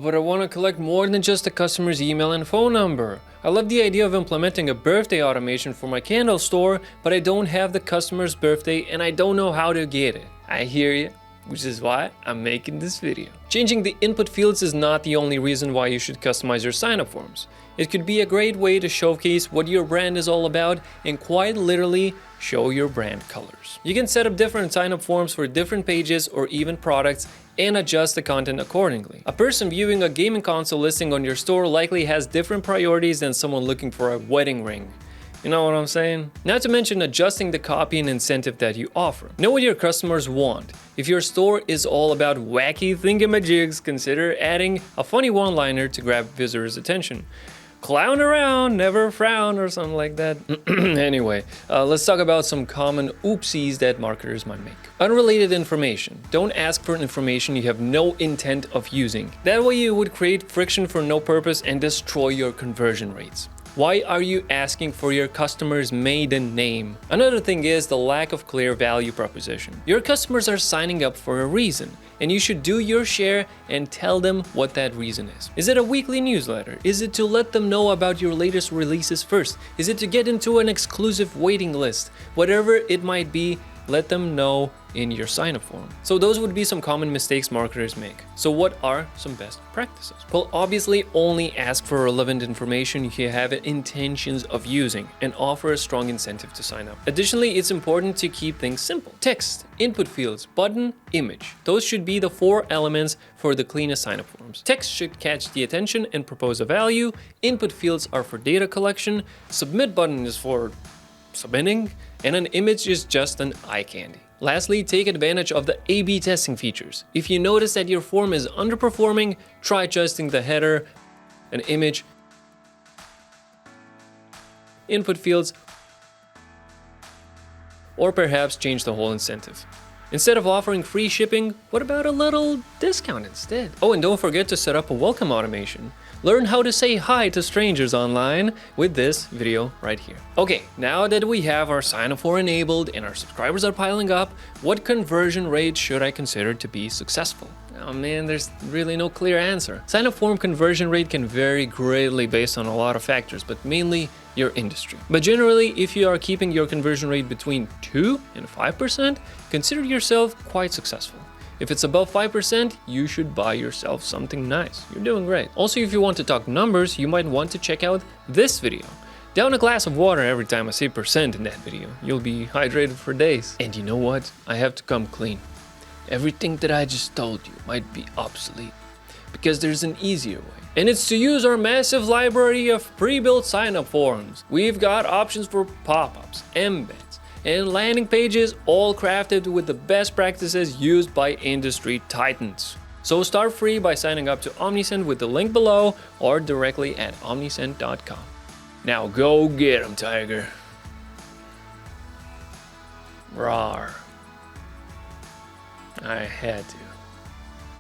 but I want to collect more than just the customer's email and phone number. I love the idea of implementing a birthday automation for my candle store, but I don't have the customer's birthday and I don't know how to get it. I hear you, which is why I'm making this video. Changing the input fields is not the only reason why you should customize your sign-up forms. It could be a great way to showcase what your brand is all about and quite literally show your brand colors. You can set up different sign-up forms for different pages or even products and adjust the content accordingly. A person viewing a gaming console listing on your store likely has different priorities than someone looking for a wedding ring. You know what I'm saying? Not to mention adjusting the copy and incentive that you offer. Know what your customers want. If your store is all about wacky thingamajigs, consider adding a funny one-liner to grab visitors' attention. Clown around, never frown, or something like that. Anyway, let's talk about some common oopsies that marketers might make. Unrelated information. Don't ask for information you have no intent of using. That way you would create friction for no purpose and destroy your conversion rates. Why are you asking for your customer's maiden name? Another thing is the lack of clear value proposition. Your customers are signing up for a reason, and you should do your share and tell them what that reason is. Is it a weekly newsletter? Is it to let them know about your latest releases first? Is it to get into an exclusive waiting list? Whatever it might be, let them know in your sign-up form. So those would be some common mistakes marketers make. So what are some best practices? Well, obviously only ask for relevant information you have intentions of using and offer a strong incentive to sign up. Additionally, it's important to keep things simple. Text, input fields, button, image. Those should be the 4 elements for the cleanest sign-up forms. Text should catch the attention and propose a value. Input fields are for data collection. Submit button is for submitting, and an image is just an eye candy. Lastly, take advantage of the A/B testing features. If you notice that your form is underperforming, try adjusting the header, an image, input fields, or perhaps change the whole incentive. Instead of offering free shipping, what about a little discount instead? Oh, and don't forget to set up a welcome automation. Learn how to say hi to strangers online with this video right here. Okay, now that we have our sign-up form enabled and our subscribers are piling up, what conversion rate should I consider to be successful? Oh man, there's really no clear answer. Sign-up form conversion rate can vary greatly based on a lot of factors, but mainly your industry. But generally, if you are keeping your conversion rate between 2 and 5%, consider yourself quite successful. If it's above 5%, you should buy yourself something nice. You're doing great. Also, if you want to talk numbers, you might want to check out this video. Down a glass of water every time I say percent in that video. You'll be hydrated for days. And you know what? I have to come clean. Everything that I just told you might be obsolete, because there's an easier way. And it's to use our massive library of pre-built sign-up forms. We've got options for pop-ups, embeds, and landing pages, all crafted with the best practices used by industry titans. So start free by signing up to Omnisend with the link below or directly at omnisend.com. Now go get 'em, tiger. Rawr. I had to.